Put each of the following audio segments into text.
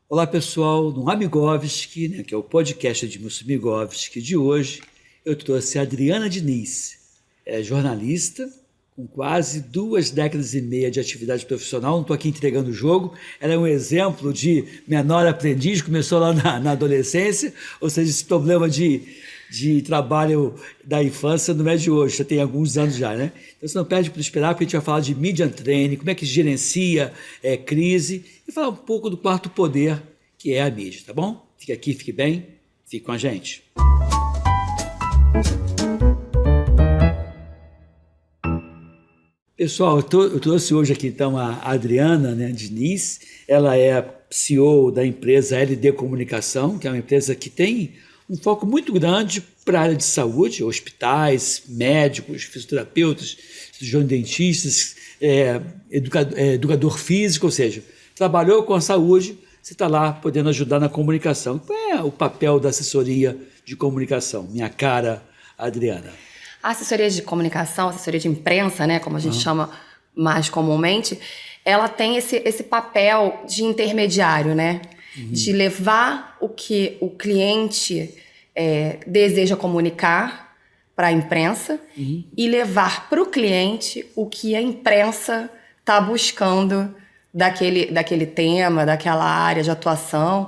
Olá, pessoal, no Amigovski, que é o podcast de Edmilson Migovski de hoje, eu trouxe a Adriana Diniz, jornalista, com quase 2 décadas e meia de atividade profissional, não estou aqui entregando o jogo, ela é um exemplo de menor aprendiz, começou lá na adolescência, ou seja, esse problema de trabalho da infância não é de hoje, já tem alguns anos já, né? Então você não perde para esperar, porque a gente vai falar de media training, como é que gerencia crise, e falar um pouco do quarto poder, que é a mídia, tá bom? Fique aqui, fique bem, fique com a gente. Pessoal, eu trouxe hoje aqui então a Adriana Diniz, ela é CEO da empresa LD Comunicação, que é uma empresa que tem um foco muito grande para a área de saúde, hospitais, médicos, fisioterapeutas, cirurgiões dentistas, educador físico, ou seja, trabalhou com a saúde, você está lá podendo ajudar na comunicação. Qual é o papel da assessoria de comunicação, minha cara Adriana? A assessoria de comunicação, assessoria de imprensa, né, como a gente chama mais comumente, ela tem esse papel de intermediário, né? De levar o que o cliente deseja comunicar para a imprensa e levar para o cliente o que a imprensa está buscando daquele tema, daquela área de atuação.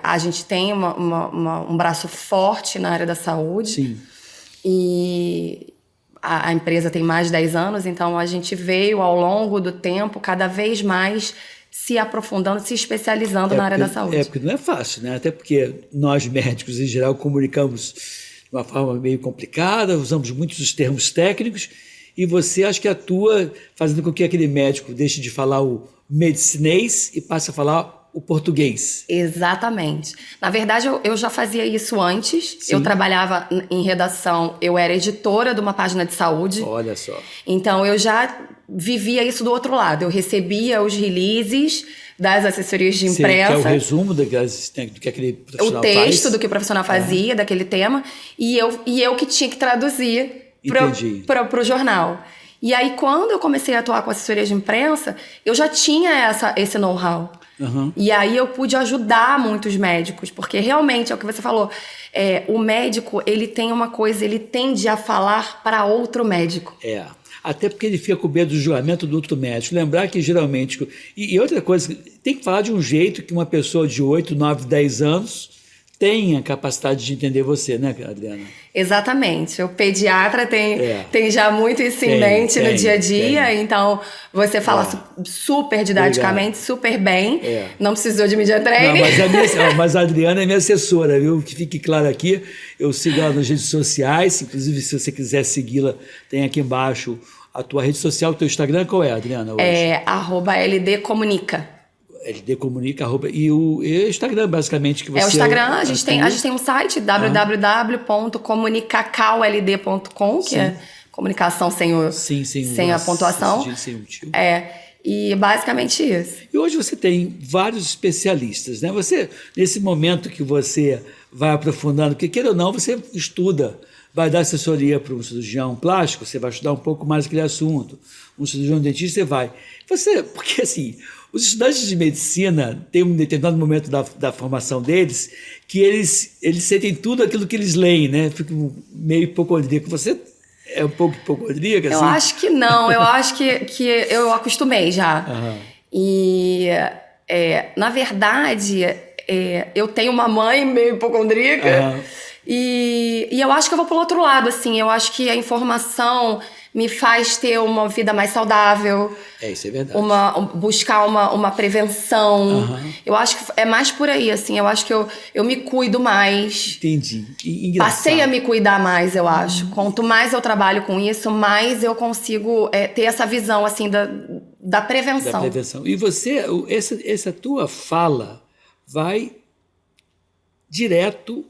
A gente tem um braço forte na área da saúde. Sim. E a empresa tem mais de 10 anos, então a gente veio ao longo do tempo cada vez mais se aprofundando, se especializando na área da saúde. Porque não é fácil, né? Até porque nós médicos, em geral, comunicamos de uma forma meio complicada, usamos muitos os termos técnicos, e você acha que atua fazendo com que aquele médico deixe de falar o medicinês e passe a falar o português. Exatamente. Na verdade, eu já fazia isso antes. Sim. Eu trabalhava em redação, eu era editora de uma página de saúde. Olha só. Então, eu já vivia isso do outro lado. Eu recebia os releases das assessorias de imprensa. Que é o resumo do que aquele profissional faz. O texto do que o profissional fazia, daquele tema. E eu que tinha que traduzir para o jornal. E aí, quando eu comecei a atuar com assessoria de imprensa, eu já tinha esse know-how. E aí eu pude ajudar muitos médicos, porque realmente é o que você falou, o médico, ele tem uma coisa, ele tende a falar para outro médico. Até porque ele fica com medo do julgamento do outro médico. Lembrar que geralmente... E outra coisa, tem que falar de um jeito que uma pessoa de 8, 9, 10 anos tenha capacidade de entender você, né, Adriana? Exatamente. O pediatra tem já muito isso em mente no dia a dia, então você fala super didaticamente, super bem, não precisou de media training. Não, mas a Adriana é minha assessora, viu? Que fique claro aqui, eu sigo ela nas redes sociais, inclusive se você quiser segui-la, tem aqui embaixo a tua rede social, o teu Instagram, qual é, Adriana? Hoje? @LDcomunica. LD Comunica, e o Instagram, basicamente, que você... o Instagram, a gente tem um site, www.comunicacauld.com, que é comunicação sem a pontuação. Sem o tio. E basicamente isso. E hoje você tem vários especialistas, né? Você, nesse momento que você vai aprofundando, porque queira ou não, você estuda, vai dar assessoria para um cirurgião plástico, você vai estudar um pouco mais aquele assunto, um cirurgião dentista, você vai. Porque assim... Os estudantes de medicina têm um determinado momento da formação deles que eles sentem tudo aquilo que eles leem, né? Ficam meio hipocondríaco. Você é um pouco hipocondríaca? Eu acho que não. Eu acho que eu acostumei já. E, na verdade, eu tenho uma mãe meio hipocondríaca e eu acho que eu vou pelo outro lado, assim. Eu acho que a informação me faz ter uma vida mais saudável. Isso é verdade. Buscar uma prevenção. Eu acho que é mais por aí, assim. Eu acho que eu me cuido mais. Entendi. Passei a me cuidar mais, eu acho. Quanto mais eu trabalho com isso, mais eu consigo ter essa visão, assim, da prevenção. Da prevenção. E você, essa tua fala vai direto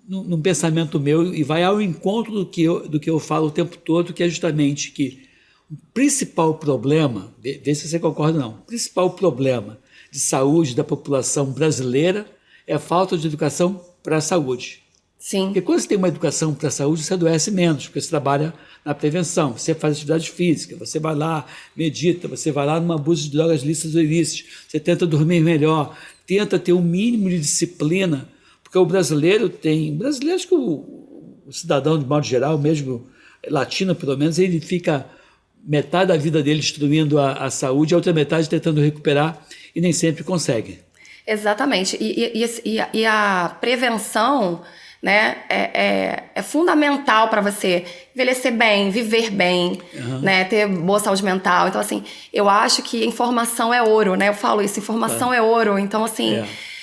num pensamento meu e vai ao encontro do que eu falo o tempo todo, que é justamente que o principal problema, vê se você concorda ou não, o principal problema de saúde da população brasileira é a falta de educação para a saúde. Sim. Porque quando você tem uma educação para a saúde, você adoece menos, porque você trabalha na prevenção, você faz atividade física, você vai lá, medita, você vai lá numa abuso de drogas lícitas ou ilícitas, você tenta dormir melhor, tenta ter um mínimo de disciplina, porque o brasileiro acho que o cidadão, de modo geral, mesmo latino pelo menos, ele fica metade da vida dele destruindo a saúde, a outra metade tentando recuperar e nem sempre consegue. Exatamente. E a prevenção, né, é fundamental para você envelhecer bem, viver bem, né, ter boa saúde mental. Então, assim, eu acho que informação é ouro, né? Eu falo isso, informação é ouro. Então, assim,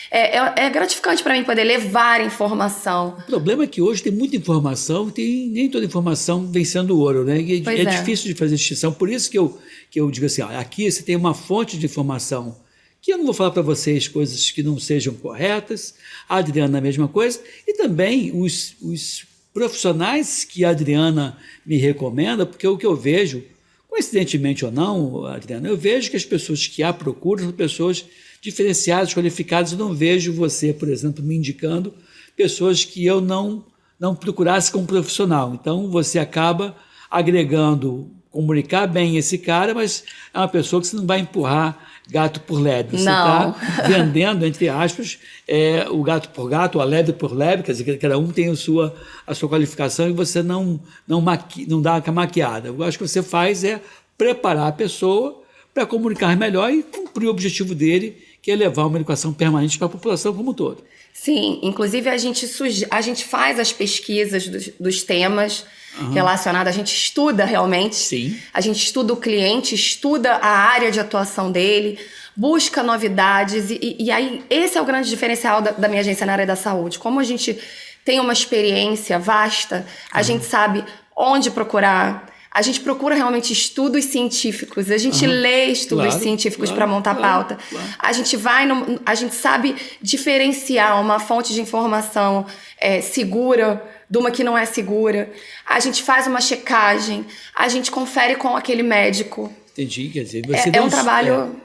é gratificante para mim poder levar informação. O problema é que hoje tem muita informação, nem toda informação vem sendo ouro, né? E é difícil de fazer distinção. Por isso que eu digo assim, ó, aqui você tem uma fonte de informação que eu não vou falar para vocês coisas que não sejam corretas, a Adriana a mesma coisa, e também os profissionais que a Adriana me recomenda, porque o que eu vejo, coincidentemente ou não, Adriana, eu vejo que as pessoas que a procuram são pessoas diferenciadas, qualificadas. Eu não vejo você, por exemplo, me indicando pessoas que eu não procurasse como profissional. Então, você acaba agregando, comunicar bem esse cara, mas é uma pessoa que você não vai empurrar gato por lebre. Você está vendendo, entre aspas, o gato por gato, a lebre por lebre, quer dizer, cada um tem a sua qualificação e você não dá uma maquiada. Eu acho que você faz preparar a pessoa para comunicar melhor e cumprir o objetivo dele, que é levar uma educação permanente para a população como um todo. Sim, inclusive a gente faz as pesquisas dos temas relacionados, a gente estuda realmente. Sim. A gente estuda o cliente, estuda a área de atuação dele, busca novidades e aí esse é o grande diferencial da minha agência na área da saúde. Como a gente tem uma experiência vasta, a gente sabe onde procurar. A gente procura realmente estudos científicos, a gente lê estudos científicos para montar pauta. A gente sabe diferenciar uma fonte de informação segura de uma que não é segura. A gente faz uma checagem, a gente confere com aquele médico. Entendi, quer dizer, você é um trabalho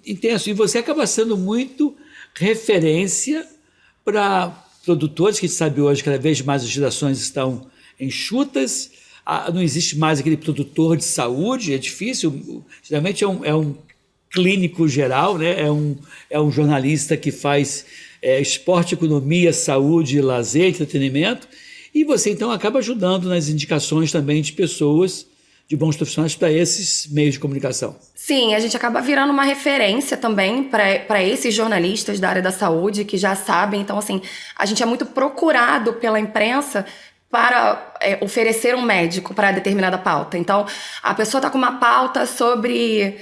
intenso. E você acaba sendo muito referência para produtores, que a gente sabe hoje cada vez mais as legislações estão enxutas. Não existe mais aquele produtor de saúde, é difícil. Geralmente é um clínico geral, né? É um jornalista que faz esporte, economia, saúde, lazer, entretenimento. E você, então, acaba ajudando nas indicações também de pessoas, de bons profissionais para esses meios de comunicação. Sim, a gente acaba virando uma referência também para esses jornalistas da área da saúde que já sabem. Então, assim, a gente é muito procurado pela imprensa para oferecer um médico para determinada pauta. Então, a pessoa está com uma pauta sobre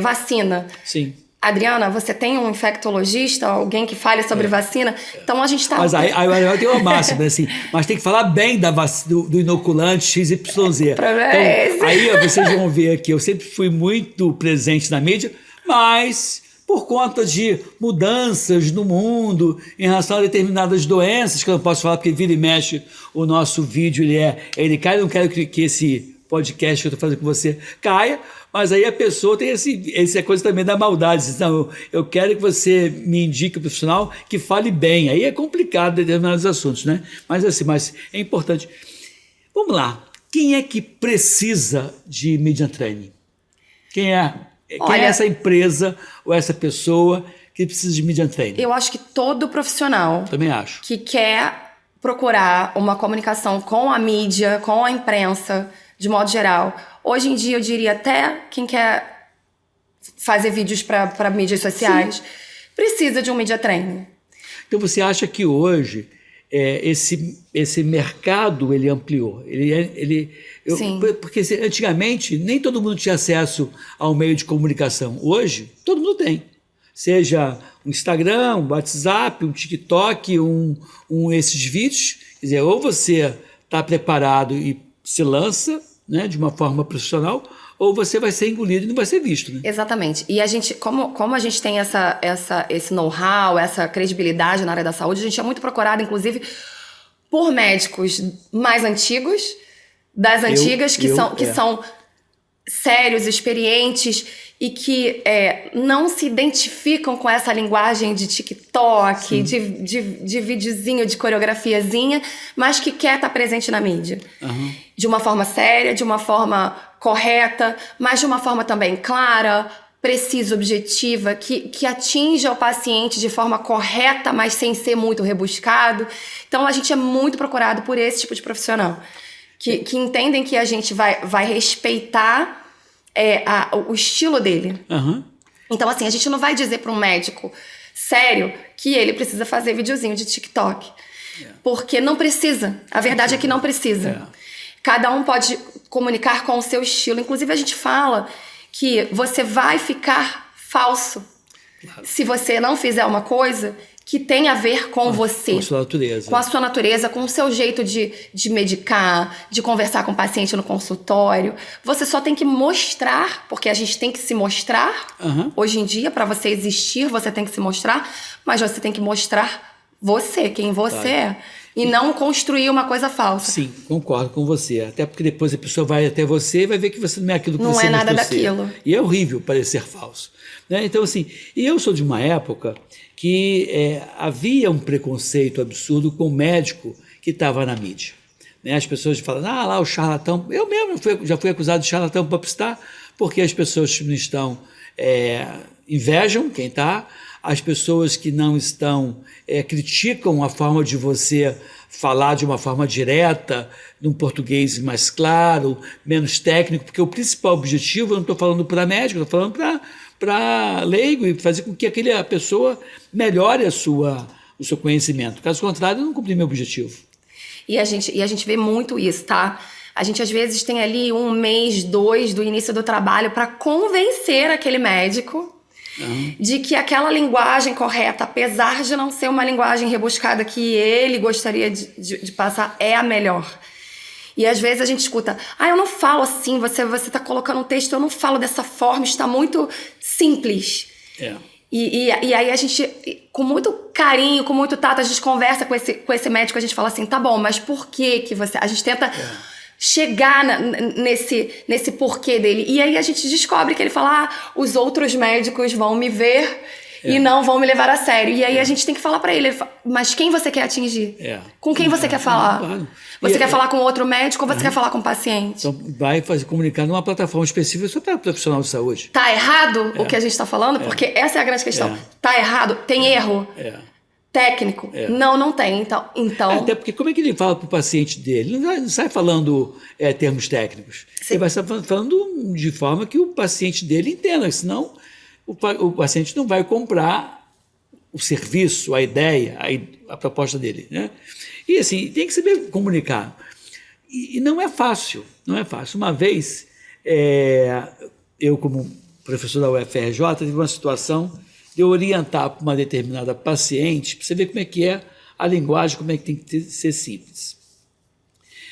vacina. Sim. Adriana, você tem um infectologista, alguém que fale sobre vacina? Então, a gente está... Mas aí tem uma máxima, né? Assim, mas tem que falar bem do inoculante XYZ. O problema é esse. Aí vocês vão ver que eu sempre fui muito presente na mídia, mas por conta de mudanças no mundo em relação a determinadas doenças, que eu não posso falar porque vira e mexe o nosso vídeo, ele cai, eu não quero que esse podcast que eu estou fazendo com você caia, mas aí a pessoa tem essa coisa também da maldade. Então, eu quero que você me indique o profissional que fale bem. Aí é complicado determinados assuntos, né? Mas é importante. Vamos lá. Quem é que precisa de media training? Quem é essa empresa ou essa pessoa que precisa de media training? Eu acho que todo profissional Também acho. que quer procurar uma comunicação com a mídia, com a imprensa, de modo geral. Hoje em dia, eu diria até quem quer fazer vídeos para mídias sociais, precisa de um media training. Então, você acha que hoje esse mercado ele ampliou? Sim. Porque antigamente nem todo mundo tinha acesso ao meio de comunicação. Hoje, todo mundo tem. Seja um Instagram, um WhatsApp, um TikTok, esses vídeos. Quer dizer, ou você está preparado e se lança, né, de uma forma profissional, ou você vai ser engolido e não vai ser visto. Né? Exatamente. E a gente, como a gente tem esse know-how, essa credibilidade na área da saúde, a gente é muito procurado, inclusive, por médicos mais antigos, das antigas, que são sérios, experientes e que não se identificam com essa linguagem de TikTok, TikTok, de videozinho, de coreografiazinha, mas que quer estar presente na mídia. De uma forma séria, de uma forma correta, mas de uma forma também clara, precisa, objetiva, que atinja o paciente de forma correta, mas sem ser muito rebuscado. Então, a gente é muito procurado por esse tipo de profissional, que entendem que a gente vai respeitar o estilo dele. Então, assim, a gente não vai dizer para um médico sério que ele precisa fazer videozinho de TikTok. Porque não precisa. A verdade é que não precisa. Cada um pode comunicar com o seu estilo. Inclusive, a gente fala que você vai ficar falso se você não fizer uma coisa que tem a ver com você. Com a sua natureza. Com a sua natureza, com o seu jeito de medicar, de conversar com o paciente no consultório. Você só tem que mostrar, porque a gente tem que se mostrar. Hoje em dia, para você existir, você tem que se mostrar, mas você tem que mostrar você, quem você é. E não construir uma coisa falsa. Sim, concordo com você. Até porque depois a pessoa vai até você e vai ver que você não é aquilo que não você é nada mostrou daquilo. ser. E é horrível parecer falso. Né? Então, assim, e eu sou de uma época que havia um preconceito absurdo com o médico que estava na mídia. Né? As pessoas falam, lá o charlatão. Eu mesmo já fui acusado de charlatão popstar, porque as pessoas que não estão invejam quem está. As pessoas que não estão criticam a forma de você falar de uma forma direta, num português mais claro, menos técnico, porque o principal objetivo, eu não estou falando para médico, estou falando para leigo e fazer com que a pessoa melhore o seu conhecimento. Caso contrário, eu não cumpri meu objetivo. E a gente vê muito isso, tá? A gente, às vezes, tem ali 1 mês, 2 do início do trabalho para convencer aquele médico de que aquela linguagem correta, apesar de não ser uma linguagem rebuscada que ele gostaria de passar, é a melhor. E às vezes a gente escuta, eu não falo assim, você tá colocando um texto, eu não falo dessa forma, está muito simples. E aí a gente, com muito carinho, com muito tato, a gente conversa com esse médico, a gente fala assim, tá bom, mas por que você... A gente tenta... chegar nesse porquê dele. E aí a gente descobre que ele fala, os outros médicos vão me ver e não vão me levar a sério. E aí a gente tem que falar pra ele, mas quem você quer atingir? Com quem você quer falar? Claro. Você quer falar com outro médico ou você quer falar com o paciente? Então vai comunicar numa plataforma específica só para profissional de saúde. Tá errado o que a gente tá falando? Porque essa é a grande questão. Tá errado? Tem erro? Técnico? Não tem. Então... Até porque como é que ele fala para o paciente dele? Ele não sai falando termos técnicos. Ele vai estar falando de forma que o paciente dele entenda, senão o paciente não vai comprar o serviço, a ideia, a proposta dele. Né? E assim, tem que saber comunicar. E não é fácil, não é fácil. Uma vez, eu como professor da UFRJ, tive uma situação de orientar para uma determinada paciente, para você ver como é que é a linguagem, como é que tem que ser simples.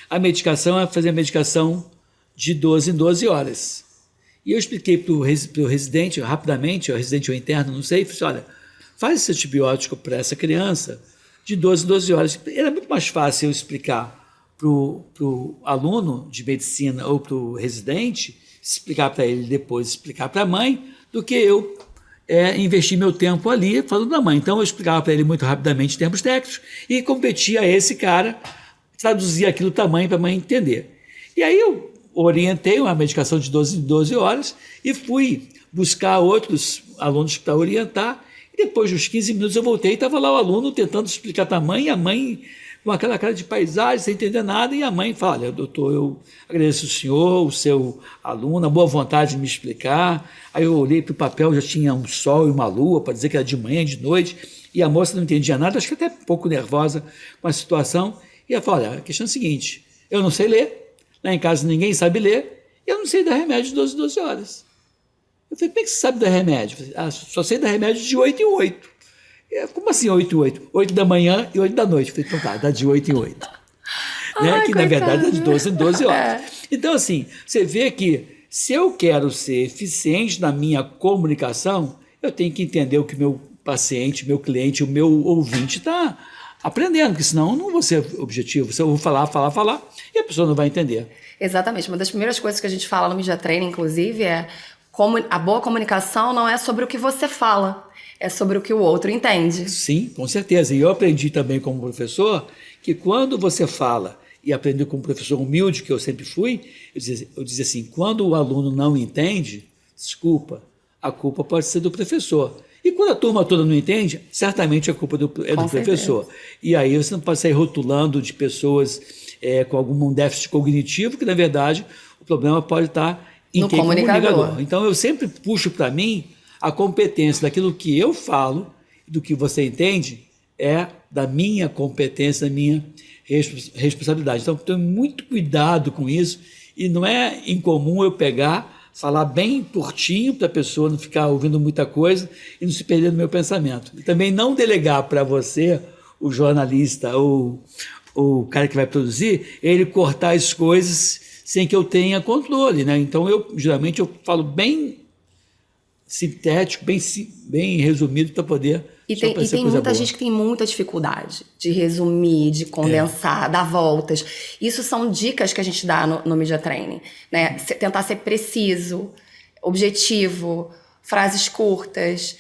A medicação é fazer a medicação de 12 em 12 horas. E eu expliquei para o residente, rapidamente, o residente ou interno, não sei, falei assim, olha, faz esse antibiótico para essa criança de 12 em 12 horas. Era muito mais fácil eu explicar para o aluno de medicina ou para o residente, explicar para ele depois, explicar para a mãe, do que eu investir meu tempo ali falando da mãe. Então eu explicava para ele muito rapidamente em termos técnicos e competia a esse cara, traduzia aquilo para a mãe entender. E aí eu orientei uma medicação de 12 em 12 horas e fui buscar outros alunos para orientar. E depois de uns 15 minutos eu voltei e estava lá o aluno tentando explicar para a mãe, e a mãe com aquela cara de paisagem, sem entender nada, e a mãe fala, olha, doutor, eu agradeço o senhor, o seu aluno, a boa vontade de me explicar. Aí eu olhei para o papel, já tinha um sol e uma lua, para dizer que era de manhã e de noite, e a moça não entendia nada, acho que até um pouco nervosa com a situação, e ela falou, olha, a questão é a seguinte, eu não sei ler, lá em casa ninguém sabe ler, e eu não sei dar remédio de 12 em 12 horas. Eu falei, como é que você sabe dar remédio? Eu falei, só sei dar remédio de 8 em 8. Como assim 8 em 8? 8 da manhã e 8 da noite. Eu falei, então tá, dá de 8 em 8. Né? Que na verdade é de 12 em 12 horas. Então assim, você vê que se eu quero ser eficiente na minha comunicação, eu tenho que entender o que meu paciente, meu cliente, o meu ouvinte está aprendendo, porque senão eu não vou ser objetivo. Se eu vou falar, e a pessoa não vai entender. Exatamente. Uma das primeiras coisas que a gente fala no Media Training, inclusive, é como a boa comunicação não é sobre o que você fala, é sobre o que o outro entende. Sim, com certeza. E eu aprendi também como professor que quando você fala, e aprendi como professor humilde, que eu sempre fui, eu dizia assim, quando o aluno não entende, desculpa, a culpa pode ser do professor. E quando a turma toda não entende, certamente a culpa é do professor. E aí você não pode sair rotulando de pessoas com algum déficit cognitivo, que na verdade o problema pode estar em quem comunicador. Então eu sempre puxo para mim a competência daquilo que eu falo, do que você entende, é da minha competência, da minha responsabilidade. Então, tenho muito cuidado com isso e não é incomum eu falar bem curtinho para a pessoa não ficar ouvindo muita coisa e não se perder no meu pensamento. E também não delegar para você, o jornalista ou o cara que vai produzir, ele cortar as coisas sem que eu tenha controle, né? Então, geralmente eu falo bem sintético, bem resumido para poder... E tem muita gente que tem muita dificuldade de resumir, de condensar, dar voltas. Isso são dicas que a gente dá no Media Training, né? Tentar ser preciso, objetivo, frases curtas,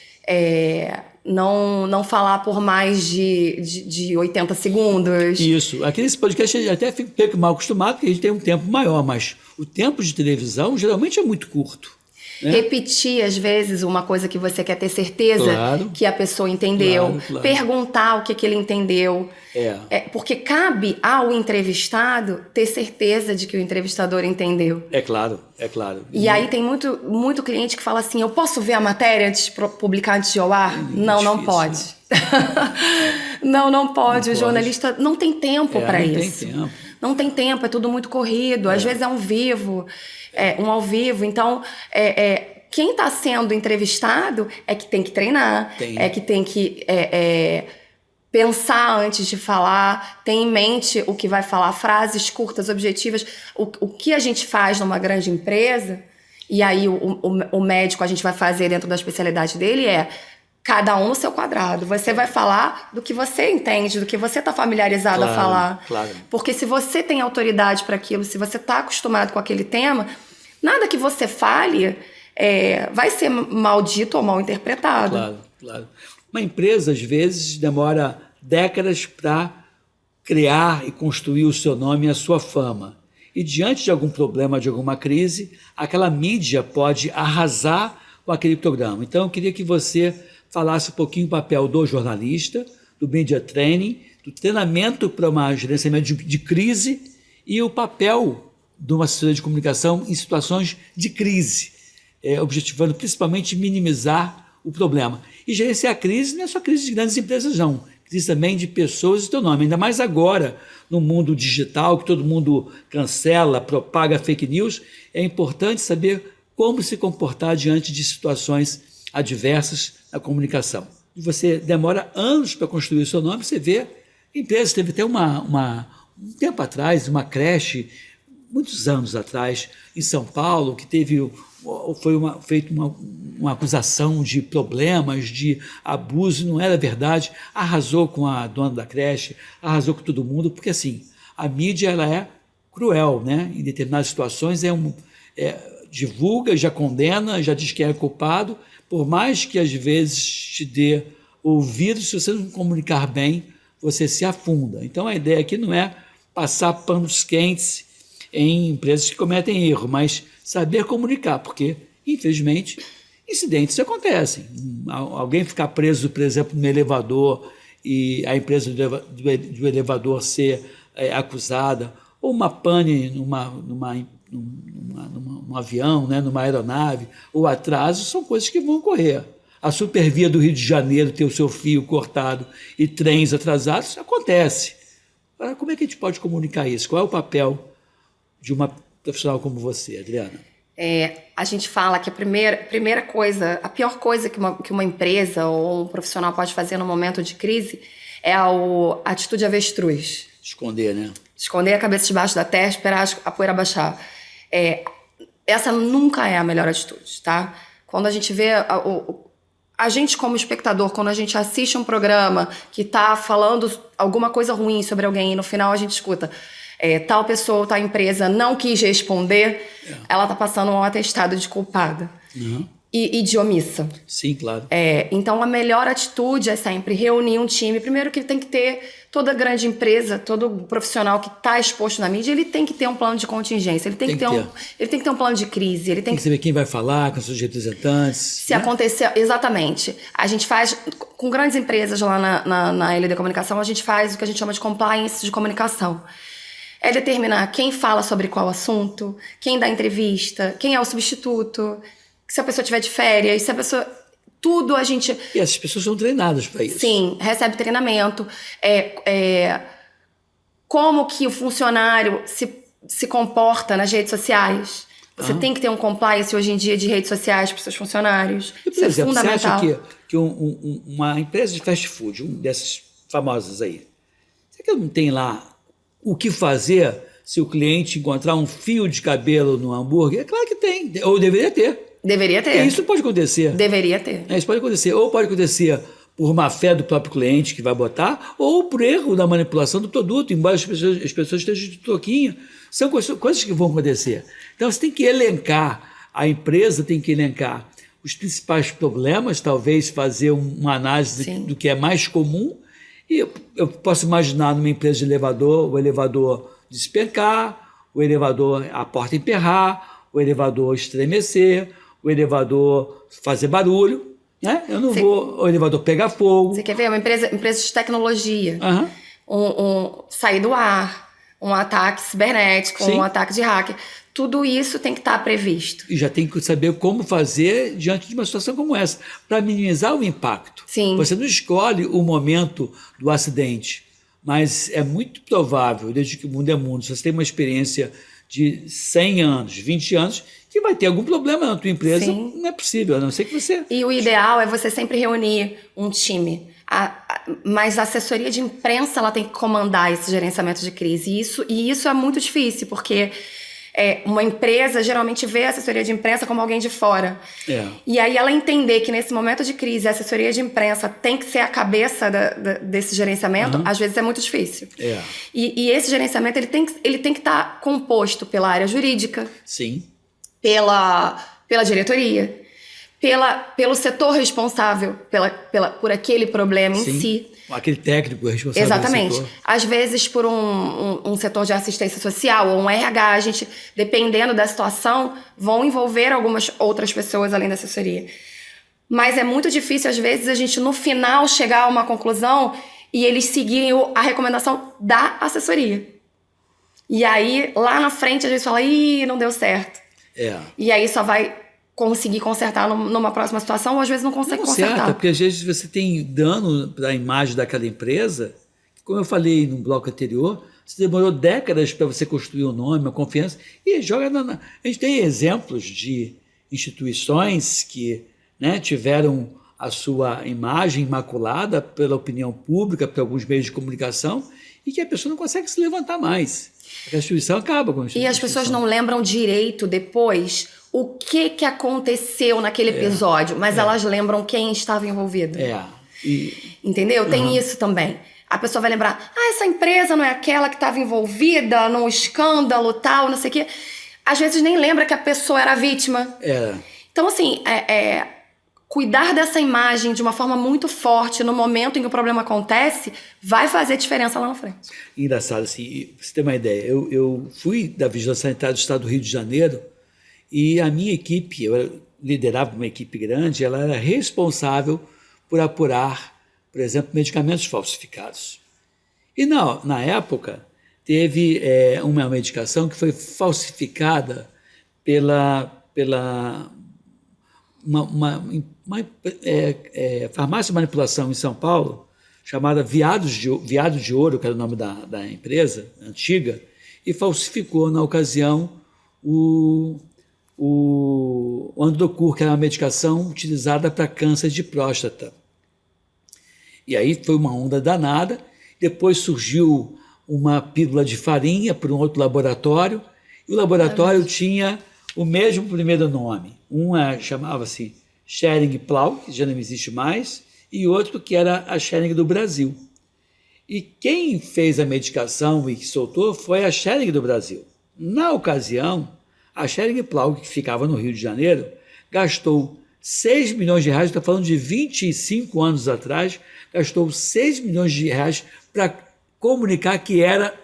não falar por mais de 80 segundos. Isso. Aqui nesse podcast eu até fico mal acostumado, porque a gente tem um tempo maior, mas o tempo de televisão geralmente é muito curto. Repetir, às vezes, uma coisa que você quer ter certeza que a pessoa entendeu. Claro. Perguntar o que ele entendeu. Porque cabe ao entrevistado ter certeza de que o entrevistador entendeu. É claro. E aí tem muito cliente que fala assim, eu posso ver a matéria antes de publicar antes de ao ar? Não pode. Não pode. O jornalista não tem tempo para isso. Não tem tempo, é tudo muito corrido. Às vezes é um ao vivo. Então, quem está sendo entrevistado é que tem que treinar, é que tem que pensar antes de falar, ter em mente o que vai falar, frases curtas, objetivas. O que a gente faz numa grande empresa, e aí o médico a gente vai fazer dentro da especialidade dele cada um no seu quadrado. Você vai falar do que você entende, do que você está familiarizado a falar. Claro. Porque se você tem autoridade para aquilo, se você está acostumado com aquele tema, nada que você fale vai ser maldito ou mal interpretado. Claro. Uma empresa, às vezes, demora décadas para criar e construir o seu nome e a sua fama. E diante de algum problema, de alguma crise, aquela mídia pode arrasar com aquele programa. Então, eu queria que você falasse um pouquinho do papel do jornalista, do media training, do treinamento para um gerenciamento de crise e o papel de uma assessoria de comunicação em situações de crise, objetivando principalmente minimizar o problema. E gerenciar a crise não é só crise de grandes empresas, não. Crise também de pessoas e teu nome. Ainda mais agora, no mundo digital, que todo mundo cancela, propaga fake news, é importante saber como se comportar diante de situações adversas na comunicação. E você demora anos para construir o seu nome, você vê empresas, teve até um tempo atrás, uma creche, muitos anos atrás, em São Paulo, que foi feita uma acusação de problemas, de abuso, não era verdade, arrasou com a dona da creche, arrasou com todo mundo, porque assim, a mídia ela é cruel, né? Em determinadas situações divulga, já condena, já diz que é culpado, por mais que às vezes te dê ouvido, se você não comunicar bem, você se afunda. Então a ideia aqui não é passar panos quentes em empresas que cometem erro, mas saber comunicar, porque, infelizmente, incidentes acontecem. Alguém ficar preso, por exemplo, no elevador e a empresa do elevador ser acusada, ou uma pane num avião, né, numa aeronave, ou atraso, são coisas que vão ocorrer. A Supervia do Rio de Janeiro ter o seu fio cortado e trens atrasados, acontece. Agora, como é que a gente pode comunicar isso? Qual é o papel de uma profissional como você, Adriana? A gente fala que a primeira coisa, a pior coisa que uma empresa ou um profissional pode fazer no momento de crise é a atitude avestruz. Esconder, né? Esconder a cabeça debaixo da terra, esperar a poeira baixar. Essa nunca é a melhor atitude, tá? Quando a gente vê a gente como espectador, quando a gente assiste um programa que tá falando alguma coisa ruim sobre alguém e no final a gente escuta tal pessoa, tal empresa não quis responder, ela tá passando um atestado de culpada. Uhum. e de omissa. Sim, claro. Então, a melhor atitude é sempre reunir um time. Primeiro que tem que ter, toda grande empresa, todo profissional que está exposto na mídia, ele tem que ter um plano de contingência, ele tem que ter um plano de crise. Ele tem que saber quem vai falar com seus representantes. Se acontecer, exatamente. A gente faz, com grandes empresas lá na LD Comunicação, a gente faz o que a gente chama de compliance de comunicação. É determinar quem fala sobre qual assunto, quem dá entrevista, quem é o substituto, se a pessoa estiver de férias, se a pessoa... Tudo a gente... E essas pessoas são treinadas para isso. Sim, recebe treinamento. Como que o funcionário se comporta nas redes sociais. Você tem que ter um compliance hoje em dia de redes sociais para os seus funcionários. E, por exemplo, é fundamental. Você acha que uma empresa de fast food, dessas famosas aí, será que não tem lá o que fazer se o cliente encontrar um fio de cabelo no hambúrguer? É claro que tem, ou deveria ter. Deveria ter. E isso pode acontecer. Deveria ter. Isso pode acontecer. Ou pode acontecer por má fé do próprio cliente que vai botar, ou por erro da manipulação do produto, embora as pessoas estejam de toquinho. São coisas que vão acontecer. Então, você tem que elencar, a empresa tem que elencar os principais problemas, talvez fazer uma análise do que é mais comum. E eu posso imaginar numa empresa de elevador, o elevador despencar, a porta emperrar, o elevador estremecer, o elevador fazer barulho, né? O elevador pegar fogo. Você quer ver? Uma empresa de tecnologia, sair do ar, um ataque cibernético, um ataque de hacker, tudo isso tem que estar previsto. E já tem que saber como fazer diante de uma situação como essa, para minimizar o impacto. Sim. Você não escolhe o momento do acidente, mas é muito provável, desde que o mundo é mundo, se você tem uma experiência de 100 anos, 20 anos, que vai ter algum problema na tua empresa. Sim. Não é possível, a não ser que você... E o ideal é você sempre reunir um time. Mas a assessoria de imprensa ela tem que comandar esse gerenciamento de crise. E isso é muito difícil, porque uma empresa geralmente vê a assessoria de imprensa como alguém de fora. E aí ela entender que nesse momento de crise a assessoria de imprensa tem que ser a cabeça desse gerenciamento, às vezes é muito difícil. E esse gerenciamento ele tem que estar composto pela área jurídica. Sim. Pela diretoria, pelo setor responsável por aquele problema em si. Aquele técnico responsável. Exatamente. Às vezes por um setor de assistência social ou um RH, a gente, dependendo da situação, vão envolver algumas outras pessoas além da assessoria. Mas é muito difícil, às vezes, a gente no final chegar a uma conclusão e eles seguirem a recomendação da assessoria. E aí, lá na frente, a gente fala, não deu certo. E aí só vai conseguir consertar numa próxima situação, ou às vezes não consegue consertar. Porque às vezes você tem dano para a imagem daquela empresa, que, como eu falei no bloco anterior, você demorou décadas para você construir um nome, uma confiança, e joga A gente tem exemplos de instituições que tiveram a sua imagem imaculada pela opinião pública, por alguns meios de comunicação, e que a pessoa não consegue se levantar mais. A instituição acaba com a instituição. E as pessoas não lembram direito depois o que aconteceu naquele episódio, mas elas lembram quem estava envolvido. Entendeu? Tem isso também. A pessoa vai lembrar, essa empresa não é aquela que estava envolvida num escândalo tal, não sei o quê. Às vezes nem lembra que a pessoa era vítima. Então, assim, cuidar dessa imagem de uma forma muito forte no momento em que o problema acontece vai fazer diferença lá na frente. Engraçado, assim, pra você ter uma ideia, eu fui da Vigilância Sanitária do Estado do Rio de Janeiro e a minha equipe, eu liderava uma equipe grande, ela era responsável por apurar, por exemplo, medicamentos falsificados. E na época teve uma medicação que foi falsificada pela farmácia de manipulação em São Paulo, chamada Viado de Ouro, que era o nome da empresa antiga, e falsificou, na ocasião, o Androcur, que era uma medicação utilizada para câncer de próstata. E aí foi uma onda danada. Depois surgiu uma pílula de farinha por um outro laboratório, e o laboratório tinha o mesmo primeiro nome. Chamava-se Schering Plau, que já não existe mais, e outro que era a Schering do Brasil. E quem fez a medicação e que soltou foi a Schering do Brasil. Na ocasião, a Schering Plau, que ficava no Rio de Janeiro, gastou 6 milhões de reais, estou falando de 25 anos atrás, gastou 6 milhões de reais para comunicar que ela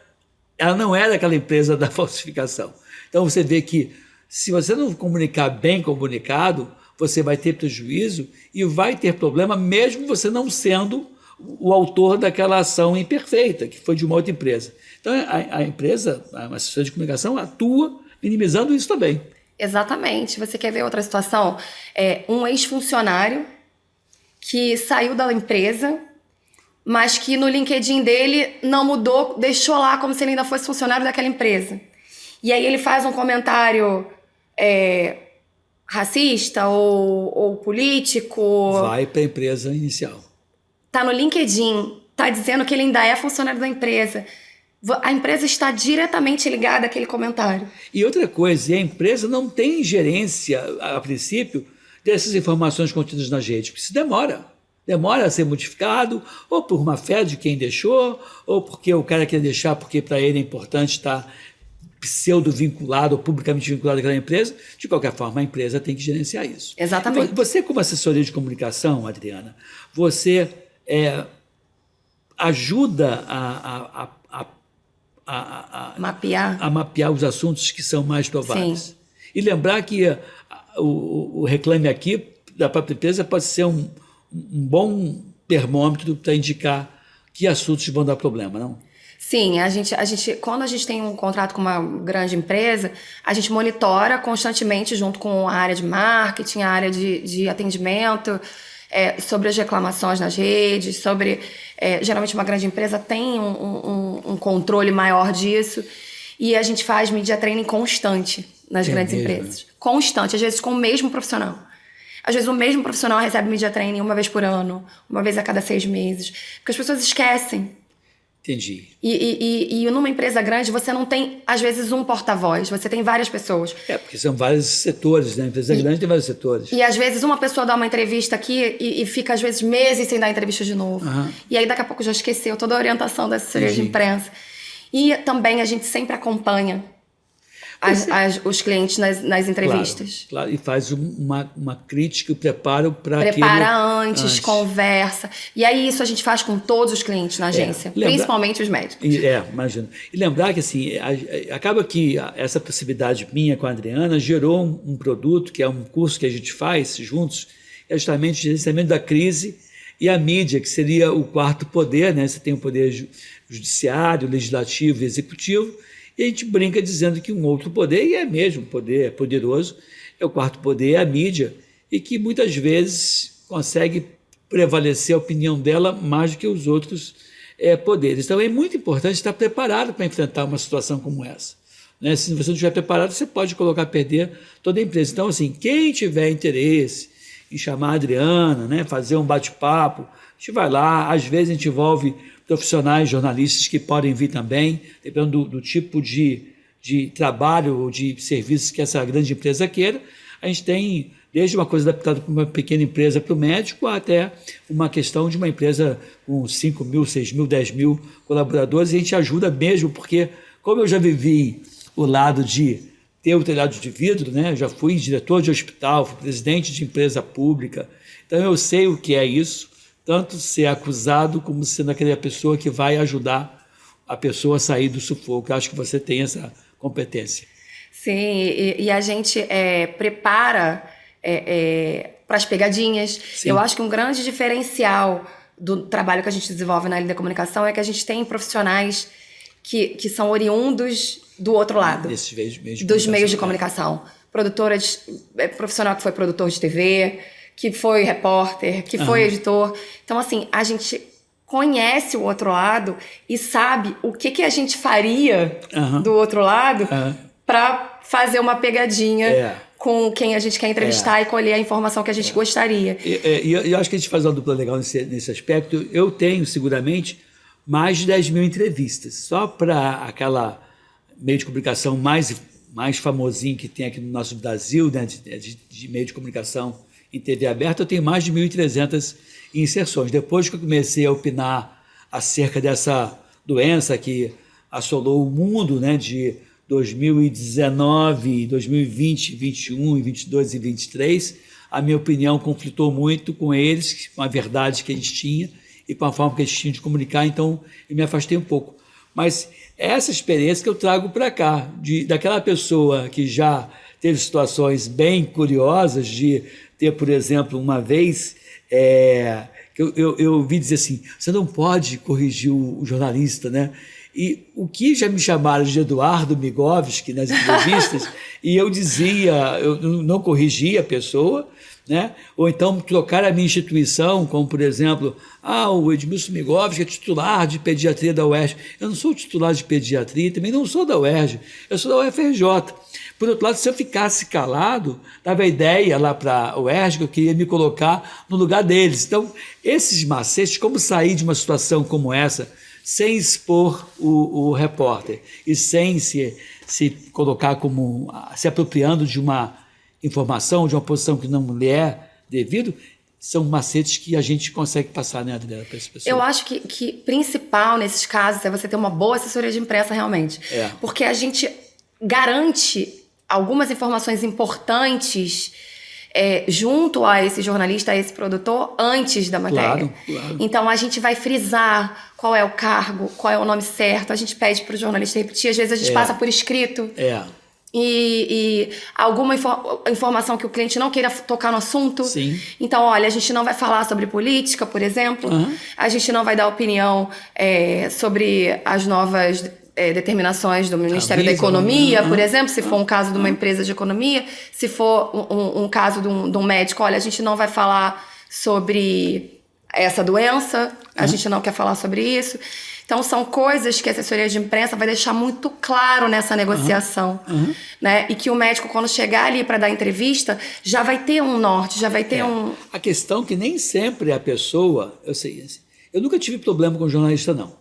não era aquela empresa da falsificação. Então você vê que se você não comunicar bem comunicado, você vai ter prejuízo e vai ter problema mesmo você não sendo o autor daquela ação imperfeita, que foi de uma outra empresa. Então a empresa, a assessoria de comunicação, atua minimizando isso também. Exatamente. Você quer ver outra situação? Um ex-funcionário que saiu da empresa, mas que no LinkedIn dele não mudou, deixou lá como se ele ainda fosse funcionário daquela empresa. E aí ele faz um comentário racista ou político. Vai para a empresa inicial. Tá no LinkedIn, tá dizendo que ele ainda é funcionário da empresa. A empresa está diretamente ligada àquele comentário. E outra coisa, a empresa não tem gerência, a princípio, dessas informações contidas nas redes, porque isso demora. Demora a ser modificado, ou por má fé de quem deixou, ou porque o cara quer deixar porque para ele é importante estar pseudo-vinculado ou publicamente vinculado àquela empresa. De qualquer forma, a empresa tem que gerenciar isso. Exatamente. Você, como assessoria de comunicação, Adriana, você ajuda a mapear os assuntos que são mais prováveis. Sim. E lembrar que o Reclame Aqui da própria empresa pode ser um bom termômetro para indicar que assuntos vão dar problema, não? Sim, quando a gente tem um contrato com uma grande empresa, a gente monitora constantemente junto com a área de marketing, a área de atendimento, sobre as reclamações nas redes, geralmente uma grande empresa tem um controle maior disso, e a gente faz media training constante nas grandes empresas. Constante, às vezes com o mesmo profissional. Às vezes o mesmo profissional recebe media training uma vez por ano, uma vez a cada 6 meses, porque as pessoas esquecem. Entendi. E numa empresa grande, você não tem, às vezes, um porta-voz, você tem várias pessoas. Porque são vários setores, né? A empresa grande tem vários setores. E às vezes uma pessoa dá uma entrevista aqui e fica, às vezes, meses sem dar entrevista de novo. Uhum. E aí, daqui a pouco, já esqueceu toda a orientação da assessoria de imprensa. E também a gente sempre acompanha os clientes nas entrevistas. Claro, e faz uma crítica, preparo para Prepara antes, conversa. E aí isso a gente faz com todos os clientes na agência, principalmente os médicos. Imagino. E lembrar que assim, acaba que essa possibilidade minha com a Adriana gerou um produto, que é um curso que a gente faz juntos, é justamente o gerenciamento da crise e a mídia, que seria o quarto poder, né? Você tem o poder judiciário, legislativo e executivo, e a gente brinca dizendo que um outro poder, e é mesmo, poder é poderoso, é o quarto poder, é a mídia, e que muitas vezes consegue prevalecer a opinião dela mais do que os outros poderes. Então é muito importante estar preparado para enfrentar uma situação como essa. Né? Se você não estiver preparado, você pode colocar a perder toda a empresa. Então, assim, quem tiver interesse em chamar a Adriana, né, fazer um bate-papo, a gente vai lá, às vezes a gente envolve profissionais, jornalistas que podem vir também, dependendo do tipo de trabalho ou de serviços que essa grande empresa queira. A gente tem desde uma coisa adaptada para uma pequena empresa para o médico até uma questão de uma empresa com 5 mil, 6 mil, 10 mil colaboradores, e a gente ajuda mesmo, porque como eu já vivi o lado de ter o telhado de vidro, né? Eu já fui diretor de hospital, fui presidente de empresa pública, então eu sei o que é isso, tanto ser acusado como sendo aquela pessoa que vai ajudar a pessoa a sair do sufoco. Eu acho que você tem essa competência. Sim, e a gente prepara para as pegadinhas. Sim. Eu acho que um grande diferencial do trabalho que a gente desenvolve na área da comunicação é que a gente tem profissionais que são oriundos do outro lado. Dos meios de comunicação. Profissional que foi produtor de TV, que foi repórter, que foi editor. Então, assim, a gente conhece o outro lado e sabe o que a gente faria do outro lado para fazer uma pegadinha com quem a gente quer entrevistar e colher a informação que a gente gostaria. E eu acho que a gente faz uma dupla legal nesse aspecto. Eu tenho, seguramente, mais de 10 mil entrevistas. Só para aquela meio de comunicação mais famosinho que tem aqui no nosso Brasil, né, de meio de comunicação em TV aberta, eu tenho mais de 1.300 inserções. Depois que eu comecei a opinar acerca dessa doença que assolou o mundo, né, de 2019, 2020, 2021, 2022 e 2023, a minha opinião conflitou muito com eles, com a verdade que eles tinham e com a forma que eles tinham de comunicar, então eu me afastei um pouco. Mas essa experiência que eu trago para cá, daquela pessoa que já teve situações bem curiosas, de ter, por exemplo, uma vez, eu ouvi dizer assim, você não pode corrigir o jornalista, né? E o que já me chamaram de Eduardo Migovski nas entrevistas, e eu dizia, eu não corrigia a pessoa, né? Ou então trocar a minha instituição, como por exemplo, o Edmilson Migovski é titular de pediatria da UERJ. Eu não sou titular de pediatria, também não sou da UERJ, eu sou da UFRJ. Por outro lado, se eu ficasse calado, dava a ideia lá para a UERJ que eu queria me colocar no lugar deles. Então, esses macetes, como sair de uma situação como essa, sem expor o repórter e sem se colocar como se apropriando de uma informação, de uma posição que não lhe é devido, são macetes que a gente consegue passar, né, Adriana, para essa pessoa. Eu acho que principal nesses casos é você ter uma boa assessoria de imprensa realmente. Porque a gente garante algumas informações importantes junto a esse jornalista, a esse produtor, antes da matéria. Claro. Então, a gente vai frisar qual é o cargo, qual é o nome certo, a gente pede para o jornalista repetir, às vezes a gente passa por escrito. E alguma informação que o cliente não queira tocar no assunto. Sim. Então, olha, a gente não vai falar sobre política, por exemplo. A gente não vai dar opinião sobre as novas determinações do Ministério da Economia, por exemplo, se for um caso de uma empresa de economia, se for um caso de um médico, olha, a gente não vai falar sobre essa doença, a gente não quer falar sobre isso. Então, são coisas que a assessoria de imprensa vai deixar muito claro nessa negociação, né? E que o médico, quando chegar ali para dar entrevista, já vai ter um norte, já vai ter um... A questão é que nem sempre a pessoa... Eu nunca tive problema com jornalista, não.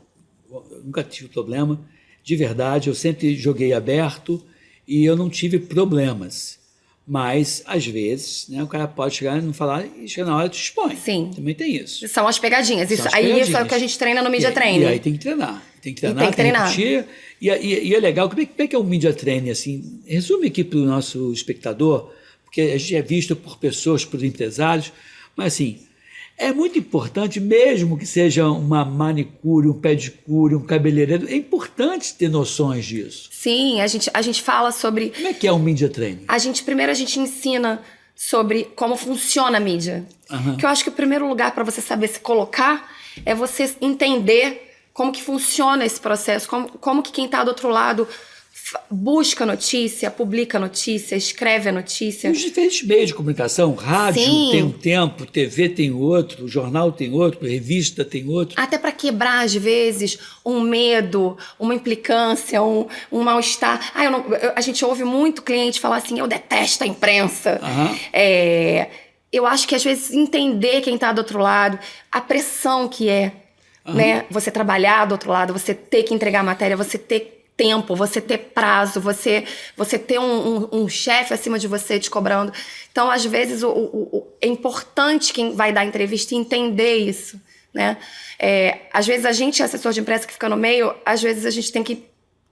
Eu nunca tive problema, de verdade. Eu sempre joguei aberto e eu não tive problemas. Mas, às vezes, né, o cara pode chegar e não falar e chega na hora e te expõe. Sim. Também tem isso. São as pegadinhas. Isso é o que a gente treina no Media Training. E aí tem que treinar. Tem que repetir. E é legal. Como é que é o Media Training? Assim, resume aqui para o nosso espectador, porque a gente é visto por pessoas, por empresários, mas assim, é muito importante, mesmo que seja uma manicure, um pedicure, um cabeleireiro, é importante ter noções disso. Sim, a gente fala sobre... Como é que é o Media Training? Primeiro a gente ensina sobre como funciona a mídia. Que eu acho que o primeiro lugar para você saber se colocar é você entender como que funciona esse processo, como que quem está do outro lado busca notícia, publica notícia, escreve a notícia. Os diferentes meios de comunicação, rádio Sim. tem um tempo, TV tem outro, jornal tem outro, revista tem outro. Até para quebrar, às vezes, um medo, uma implicância, um mal-estar. A gente ouve muito cliente falar assim, eu detesto a imprensa. Eu acho que, às vezes, entender quem está do outro lado, a pressão que é, né? Você trabalhar do outro lado, você ter que entregar a matéria, você ter tempo, você ter prazo, você ter um chefe acima de você te cobrando. Então, às vezes, é importante quem vai dar entrevista entender isso, né? Às vezes, a gente, assessor de imprensa que fica no meio, às vezes a gente tem que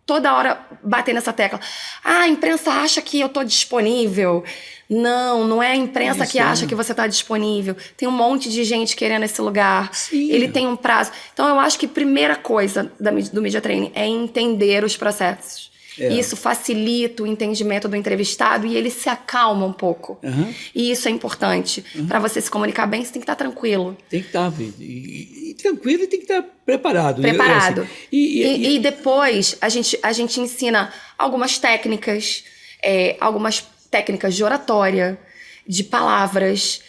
toda hora bater nessa tecla. A imprensa acha que eu tô disponível. Não é a imprensa que acha que você está disponível. Tem um monte de gente querendo esse lugar. Sim. Ele tem um prazo. Então, eu acho que a primeira coisa do Media Training é entender os processos. Isso facilita o entendimento do entrevistado e ele se acalma um pouco. E isso é importante. Para você se comunicar bem, você tem que estar tranquilo. Tem que estar tranquilo e tem que estar preparado. Preparado. E depois, a gente ensina algumas técnicas de oratória, de palavras.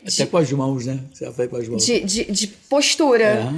Até com as mãos, né? Você vai com as mãos. De postura,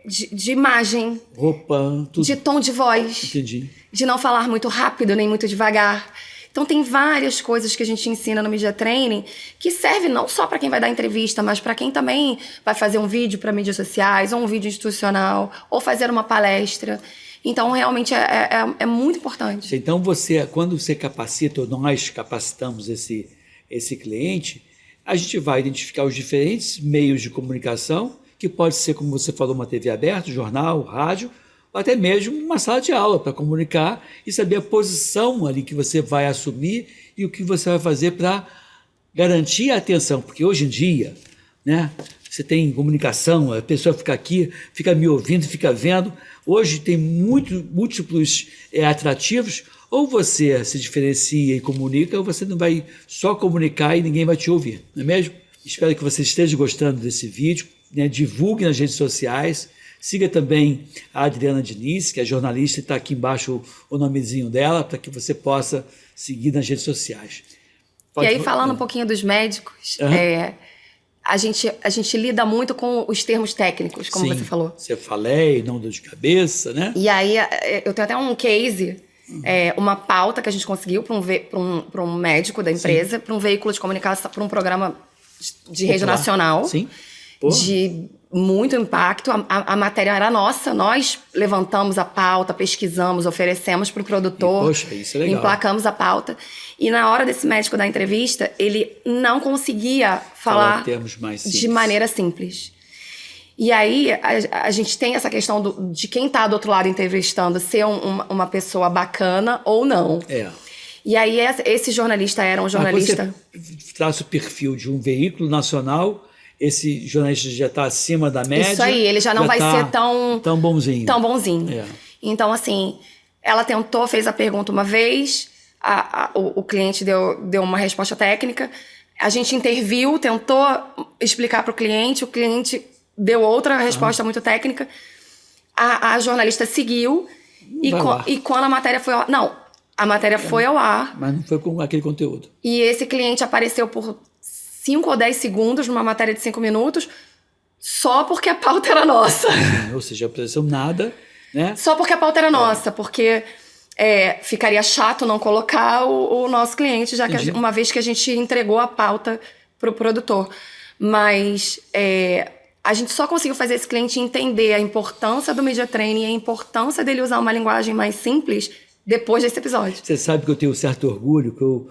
de imagem. Roupa, tudo. De tom de voz. Entendi. De não falar muito rápido, nem muito devagar. Então, tem várias coisas que a gente ensina no Media Training que serve não só para quem vai dar entrevista, mas para quem também vai fazer um vídeo para mídias sociais, ou um vídeo institucional, ou fazer uma palestra. Então, realmente, é muito importante. Então, quando você capacita, ou nós capacitamos esse cliente, a gente vai identificar os diferentes meios de comunicação, que pode ser, como você falou, uma TV aberta, jornal, rádio, ou até mesmo uma sala de aula para comunicar e saber a posição ali que você vai assumir e o que você vai fazer para garantir a atenção, porque hoje em dia, né, você tem comunicação, a pessoa fica aqui, fica me ouvindo, fica vendo. Hoje tem múltiplos atrativos. Ou você se diferencia e comunica, ou você não vai só comunicar e ninguém vai te ouvir, não é mesmo? Espero que você esteja gostando desse vídeo, né? Divulgue nas redes sociais, siga também a Adriana Diniz, que é jornalista, e está aqui embaixo o nomezinho dela, para que você possa seguir nas redes sociais. E aí, falando um pouquinho dos médicos, a gente lida muito com os termos técnicos, como você falou. Você falei, não dor de cabeça, né? E aí, eu tenho até um case, uma pauta que a gente conseguiu para um médico da empresa, para um veículo de comunicação, para um programa de rede nacional. Sim. De muito impacto. A matéria era nossa, nós levantamos a pauta, pesquisamos, oferecemos para o produtor, poxa, isso é legal. Emplacamos a pauta. E na hora desse médico da entrevista, ele não conseguia falar termos mais simples. De maneira simples. E aí, a gente tem essa questão de quem está do outro lado entrevistando ser uma pessoa bacana ou não. E aí, esse jornalista era um jornalista... Você traça o perfil de um veículo nacional, esse jornalista já está acima da média. Isso aí, ele já não vai ser tão bonzinho. Tão bonzinho. Então, assim, ela tentou, fez a pergunta uma vez, o cliente deu uma resposta técnica, a gente interviu, tentou explicar para o cliente deu outra resposta muito técnica, a jornalista seguiu, e quando a matéria foi ao... Não, a matéria foi ao ar. Mas não foi com aquele conteúdo. E esse cliente apareceu por 5 ou 10 segundos numa matéria de 5 minutos, só porque a pauta era nossa. Sim, ou seja, apareceu nada, né? Só porque a pauta era nossa, porque ficaria chato não colocar o nosso cliente, já que uma vez que a gente entregou a pauta para o produtor. Mas a gente só conseguiu fazer esse cliente entender a importância do media training e a importância dele usar uma linguagem mais simples depois desse episódio. Você sabe que eu tenho um certo orgulho, que eu...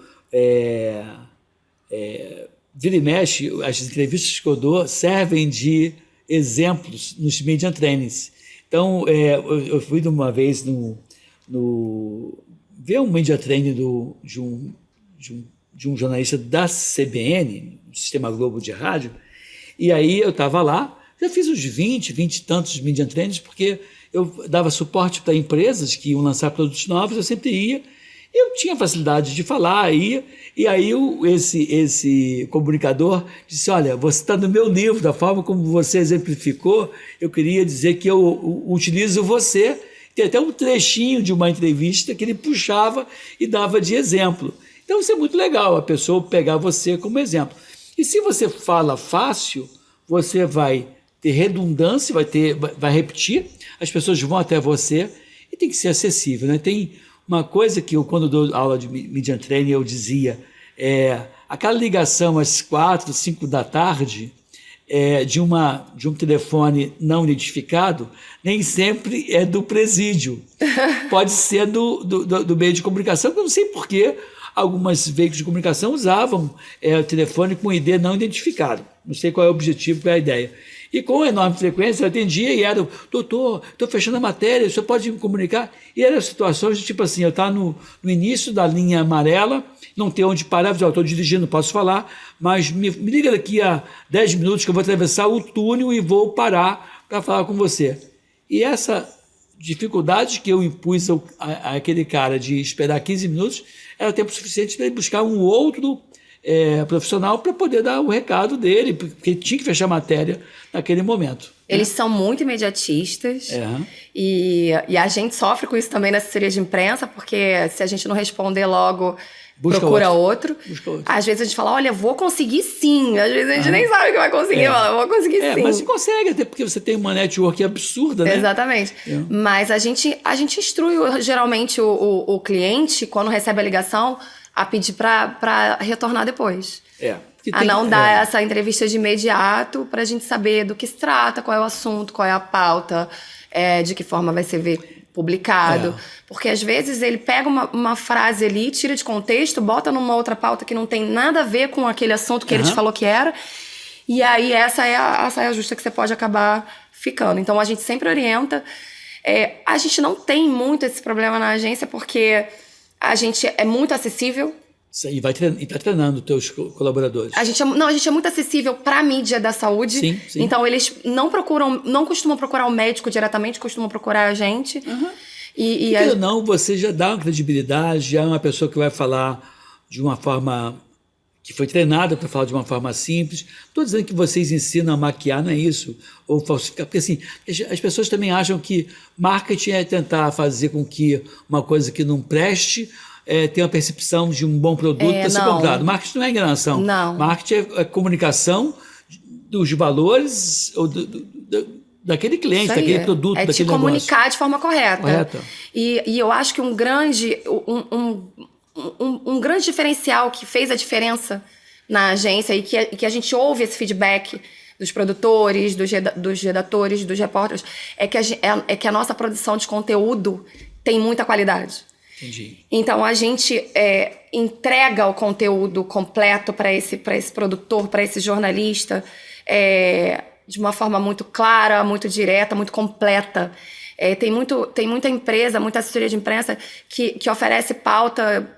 vira e mexe, as entrevistas que eu dou servem de exemplos nos media trainings. Então, eu fui de uma vez ver um media training de um jornalista da CBN, do Sistema Globo de Rádio, e aí eu estava lá, já fiz uns 20 e tantos media trainings, porque eu dava suporte para empresas que iam lançar produtos novos, eu sempre ia. Eu tinha facilidade de falar, e aí esse comunicador disse, olha, você está no meu livro, da forma como você exemplificou, eu queria dizer que eu utilizo você. Tem até um trechinho de uma entrevista que ele puxava e dava de exemplo. Então isso é muito legal, a pessoa pegar você como exemplo. E se você fala fácil, você vai ter redundância, vai repetir, as pessoas vão até você e tem que ser acessível, né? Tem uma coisa que eu, quando dou aula de media training, eu dizia, aquela ligação às 4, 5 da tarde de um telefone não identificado, nem sempre é do presídio. Pode ser do meio de comunicação, que eu não sei por que alguns veículos de comunicação usavam o telefone com ID não identificado. Não sei qual é o objetivo, qual é a ideia. E com enorme frequência eu atendia e era, doutor, estou fechando a matéria, o senhor pode me comunicar? E eram situações de tipo assim, eu estava no início da linha amarela, não ter onde parar, eu estou dirigindo, posso falar, mas me liga daqui a 10 minutos que eu vou atravessar o túnel e vou parar para falar com você. E essa dificuldade que eu impus àquele cara de esperar 15 minutos era tempo suficiente para ele buscar um outro profissional para poder dar o recado dele, porque ele tinha que fechar a matéria naquele momento. Eles são muito imediatistas e a gente sofre com isso também na assessoria de imprensa, porque se a gente não responder logo, procura outro. Às vezes a gente fala, olha, vou conseguir sim. Às vezes a gente nem sabe que vai conseguir, fala, vou conseguir sim. Mas você consegue, até porque você tem uma network absurda, né? Exatamente. Mas a gente instrui geralmente o cliente, quando recebe a ligação, a pedir para retornar depois. A não dar essa entrevista de imediato para a gente saber do que se trata, qual é o assunto, qual é a pauta, de que forma vai ser publicado. Porque às vezes ele pega uma frase ali, tira de contexto, bota numa outra pauta que não tem nada a ver com aquele assunto que ele te falou que era, e aí essa é a saia justa que você pode acabar ficando. Então a gente sempre orienta. A gente não tem muito esse problema na agência porque a gente é muito acessível. E está treinando os teus colaboradores. A gente é muito acessível para a mídia da saúde. Sim, sim. Então, eles não costumam procurar o médico diretamente, costumam procurar a gente. Uhum. E não, você já dá uma credibilidade, já é uma pessoa que vai falar de uma forma que foi treinada para falar de uma forma simples. Estou dizendo que vocês ensinam a maquiar, não é isso? Ou falsificar. Porque assim, as pessoas também acham que marketing é tentar fazer com que uma coisa que não preste tenha uma percepção de um bom produto para ser comprado. Marketing não é enganação. Não. Marketing é comunicação dos valores ou daquele cliente, daquele produto, daquele negócio. É te comunicar de forma correta. Correta. E eu acho que um grande diferencial que fez a diferença na agência e que a gente ouve esse feedback dos produtores, dos redatores, dos repórteres, é que a nossa produção de conteúdo tem muita qualidade. Entendi. Então, a gente entrega o conteúdo completo para esse produtor, para esse jornalista, de uma forma muito clara, muito direta, muito completa. Tem muita empresa, muita assessoria de imprensa que oferece pauta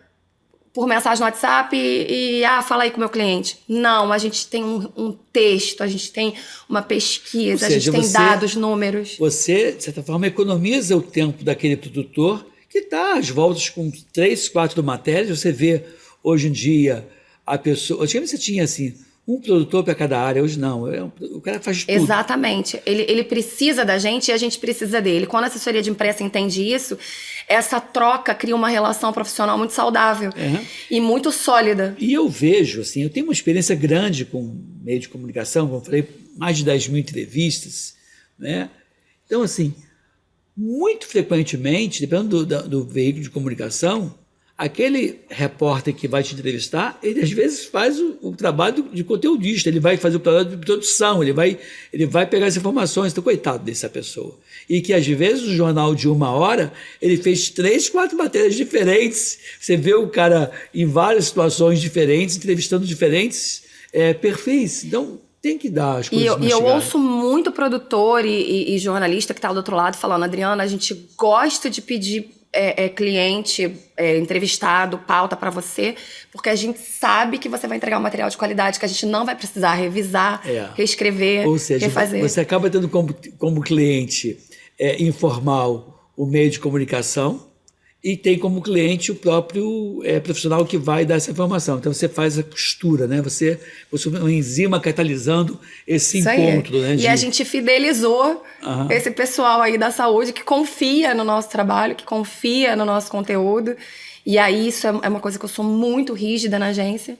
por mensagem no WhatsApp e fala aí com o meu cliente. Não, a gente tem um texto, a gente tem uma pesquisa, a gente tem dados, números. Você, de certa forma, economiza o tempo daquele produtor que está às voltas com 3, 4 matérias. Você vê hoje em dia a pessoa... Antigamente você tinha assim, um produtor para cada área, hoje não. O cara faz tudo. Exatamente. Ele precisa da gente e a gente precisa dele. Quando a assessoria de imprensa entende isso, essa troca cria uma relação profissional muito saudável e muito sólida. E eu vejo, assim, eu tenho uma experiência grande com meio de comunicação, como eu falei, mais de 10 mil entrevistas, né? Então, assim, muito frequentemente, dependendo do veículo de comunicação, aquele repórter que vai te entrevistar, ele às vezes faz o trabalho de conteudista, ele vai fazer o trabalho de produção, ele vai pegar as informações. Então, coitado dessa pessoa. E que às vezes o jornal de 1 hora, ele fez 3, 4 matérias diferentes. Você vê o cara em várias situações diferentes, entrevistando diferentes perfis. Então, tem que dar as coisas E eu ouço muito produtor e jornalista que está do outro lado falando, Adriana, a gente gosta de pedir cliente, entrevistado, pauta para você, porque a gente sabe que você vai entregar um material de qualidade, que a gente não vai precisar revisar, reescrever, ou seja, refazer. Você acaba tendo como cliente informal o meio de comunicação e tem como cliente o próprio profissional que vai dar essa informação. Então, você faz a costura, né? Você é uma enzima catalisando esse encontro. Né, E a gente fidelizou esse pessoal aí da saúde que confia no nosso trabalho, que confia no nosso conteúdo. E aí, isso é uma coisa que eu sou muito rígida na agência.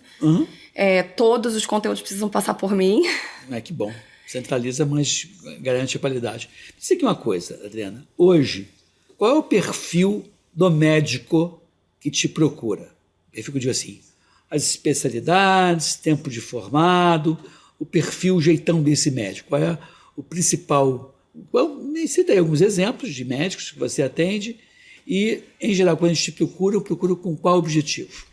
Todos os conteúdos precisam passar por mim. Que bom. Centraliza, mas garante a qualidade. Diz aqui uma coisa, Adriana. Hoje, qual é o perfil do médico que te procura? Eu fico dizendo assim, as especialidades, tempo de formado, o perfil, o jeitão desse médico. Qual é o principal? Me cita aí alguns exemplos de médicos que você atende e, em geral, quando a gente te procura, eu procuro com qual objetivo?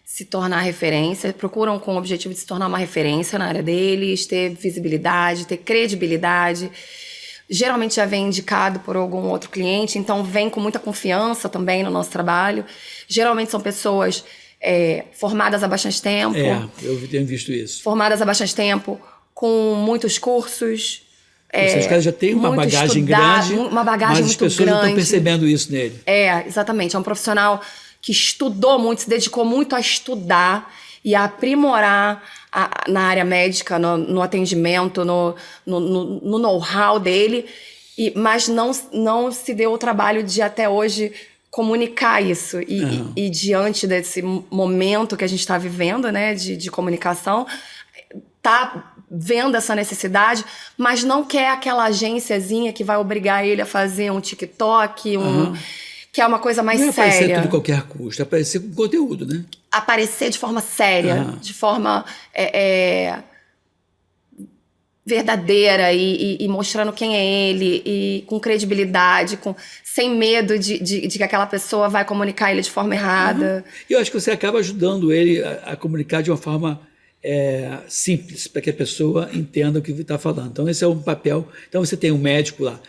Se tornar referência, procuram com o objetivo de se tornar uma referência na área deles, ter visibilidade, ter credibilidade. Geralmente já vem indicado por algum outro cliente, então vem com muita confiança também no nosso trabalho. Geralmente são pessoas formadas há bastante tempo. Eu tenho visto isso. Formadas há bastante tempo, com muitos cursos. Ou seja, os caras já têm uma bagagem grande, uma bagagem mas as pessoas não estão percebendo isso nele. Exatamente. É um profissional que estudou muito, se dedicou muito a estudar e a aprimorar na área médica, no atendimento, no know-how dele, mas não se deu o trabalho de até hoje comunicar isso. E diante desse momento que a gente está vivendo, né, de comunicação, tá vendo essa necessidade, mas não quer aquela agênciazinha que vai obrigar ele a fazer um TikTok, que é uma coisa mais séria. Não é aparecer tudo a qualquer custo, é aparecer com conteúdo, né? Aparecer de forma séria, de forma verdadeira e mostrando quem é ele, e com credibilidade, sem medo de que aquela pessoa vai comunicar ele de forma errada. E eu acho que você acaba ajudando ele a comunicar de uma forma simples, para que a pessoa entenda o que está falando. Então, esse é um papel. Então, você tem um médico lá.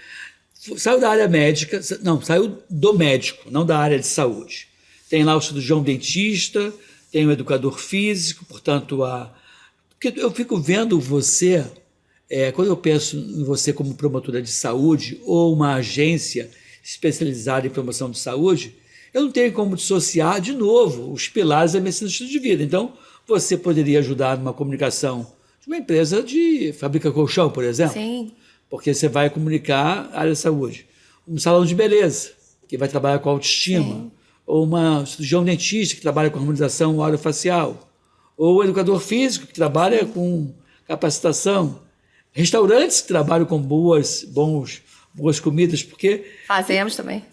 Saiu da área médica, não, saiu do médico, não da área de saúde. Tem lá o cirurgião dentista, tem o educador físico, portanto, porque eu fico vendo você, quando eu penso em você como promotora de saúde ou uma agência especializada em promoção de saúde, eu não tenho como dissociar, de novo, os pilares da medicina do estilo de vida. Então, você poderia ajudar numa comunicação de uma empresa de fabrica colchão, por exemplo. Sim. Porque você vai comunicar a área da saúde. Um salão de beleza, que vai trabalhar com autoestima. Sim. Ou uma cirurgião dentista, que trabalha com harmonização orofacial. Ou o educador físico, que trabalha com capacitação. Restaurantes que trabalham com boas comidas, porque... Fazemos também.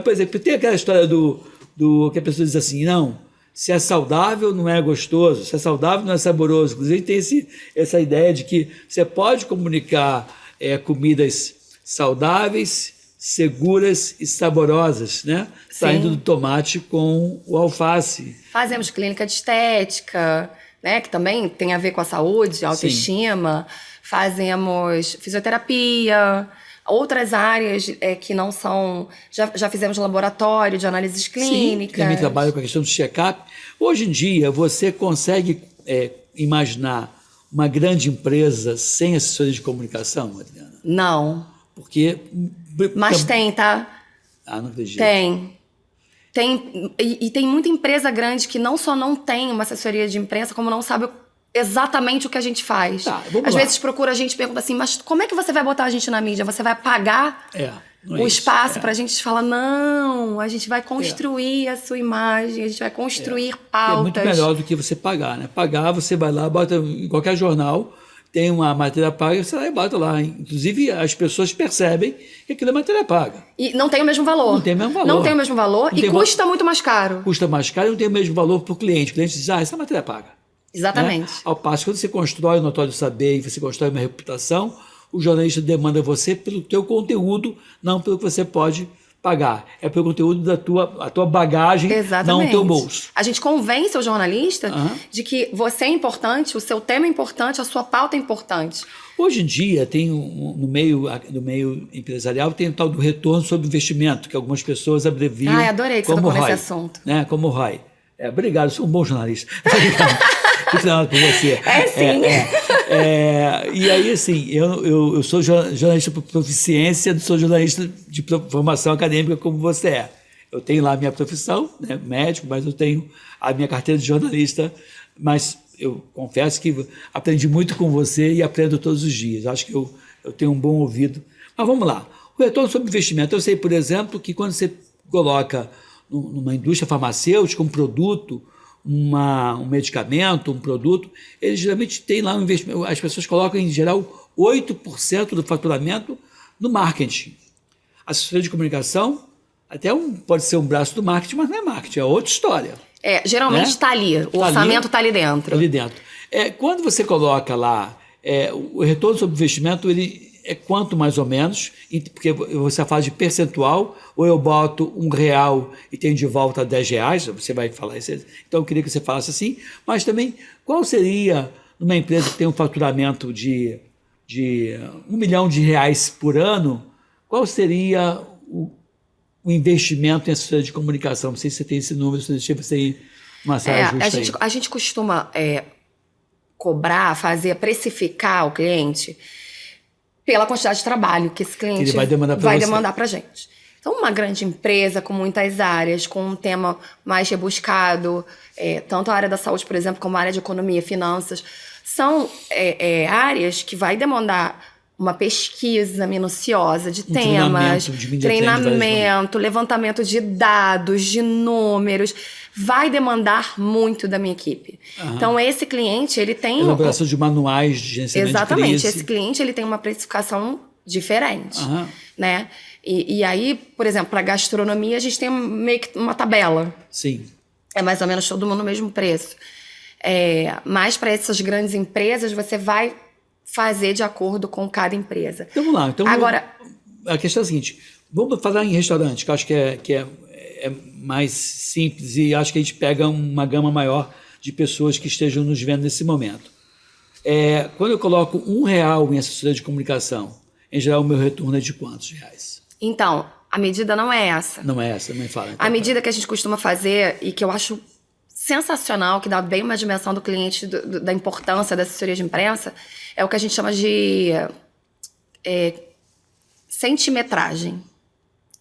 Por exemplo, tem aquela história do que a pessoa diz assim, não, se é saudável não é gostoso, se é saudável não é saboroso. Inclusive tem essa ideia de que você pode comunicar comidas saudáveis, seguras e saborosas, né? Saindo do tomate com o alface. Fazemos clínica de estética, né? Que também tem a ver com a saúde, a autoestima. Sim. Fazemos fisioterapia, outras áreas que não são... Já fizemos laboratório de análises clínicas. Sim, também trabalho com a questão do check-up. Hoje em dia, você consegue imaginar uma grande empresa sem assessoria de comunicação, Adriana? Não. Porque... Mas tem, tá? Ah, não acredito. Tem. E tem muita empresa grande que não só não tem uma assessoria de imprensa, como não sabe exatamente o que a gente faz. Tá, Às vezes procura a gente e pergunta assim, mas como é que você vai botar a gente na mídia? Você vai pagar o espaço pra gente falar, não, a gente vai construir a sua imagem, a gente vai construir pautas. É muito melhor do que você pagar, né? Pagar, você vai lá, bota em qualquer jornal, tem uma matéria paga, você vai e bota lá. Inclusive, as pessoas percebem que aquilo é matéria paga. E não tem o mesmo valor. Não tem o mesmo valor. Não tem o mesmo valor e custa muito mais caro. Custa mais caro e não tem o mesmo valor para o cliente. O cliente diz, essa é matéria paga. Exatamente. Né? Ao passo que quando você constrói o notório saber e você constrói uma reputação, o jornalista demanda você pelo teu conteúdo, não pelo que você pode pagar. É pelo conteúdo da tua bagagem, não o teu bolso. A gente convence o jornalista de que você é importante, o seu tema é importante, a sua pauta é importante. Hoje em dia, tem no meio empresarial, tem o tal do retorno sobre investimento, que algumas pessoas abreviam. Adorei que você tocou nesse assunto. Né? Como ROI. Obrigado, sou um bom jornalista. Fico falando por você. Sim. E aí, assim, eu sou jornalista por proficiência, não sou jornalista de formação acadêmica como você é. Eu tenho lá a minha profissão, né, médico, mas eu tenho a minha carteira de jornalista, mas eu confesso que aprendi muito com você e aprendo todos os dias. Acho que eu tenho um bom ouvido. Mas vamos lá. O retorno sobre investimento. Eu sei, por exemplo, que quando você coloca numa indústria farmacêutica um produto, um medicamento, um produto, eles geralmente têm lá um investimento. As pessoas colocam, em geral, 8% do faturamento no marketing. A assessoria de comunicação pode ser um braço do marketing, mas não é marketing, é outra história. Geralmente está ali, o orçamento está ali dentro. Está ali dentro. Quando você coloca lá o retorno sobre investimento, ele é quanto mais ou menos, porque você fala de percentual, ou eu boto R$1 e tenho de volta R$10, você vai falar isso. Então eu queria que você falasse assim, mas também qual seria, numa empresa que tem um faturamento de R$1 milhão por ano, qual seria o investimento em assessoria de comunicação? Não sei se você tem esse número, se você ir uma saia justa a gente costuma cobrar, precificar o cliente pela quantidade de trabalho que esse cliente ele vai demandar para a gente. Então, uma grande empresa com muitas áreas, com um tema mais rebuscado, tanto a área da saúde, por exemplo, como a área de economia e finanças, são áreas que vai demandar uma pesquisa minuciosa de temas, treinamento, levantamento de dados, de números, vai demandar muito da minha equipe. Então, esse cliente, ele tem... Elaboração de manuais de gerenciamento de crise. Exatamente. Esse cliente, ele tem uma precificação diferente, né? E aí, por exemplo, para gastronomia, a gente tem meio que uma tabela. Sim. É mais ou menos todo mundo no mesmo preço. Mas para essas grandes empresas, você vai fazer de acordo com cada empresa. Então, vamos lá. Então, agora, a questão é a seguinte, vamos falar em restaurante, que eu acho que é mais simples e acho que a gente pega uma gama maior de pessoas que estejam nos vendo nesse momento. Quando eu coloco R$1 em assessoria de comunicação, em geral o meu retorno é de quantos reais? Então, a medida não é essa. Não é essa, nem fala. Então, a medida que a gente costuma fazer e que eu acho sensacional, que dá bem uma dimensão do cliente, da importância da assessoria de imprensa, é o que a gente chama de centimetragem.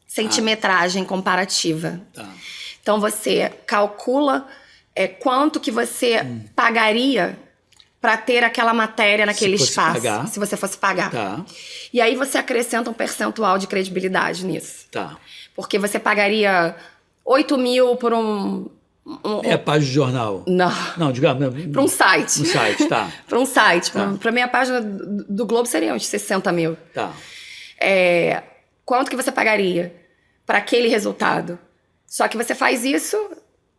Centimetragem comparativa. Tá. Então, você calcula quanto que você pagaria para ter aquela matéria naquele espaço. Se você fosse pagar. Tá. E aí você acrescenta um percentual de credibilidade nisso. Tá. Porque você pagaria 8 mil por Meia página de jornal. Não, digamos. Para um site. Um site, tá. Para um site. Tá. Para meia página do Globo seriam uns 60 mil. Tá. Quanto que você pagaria para aquele resultado? Só que você faz isso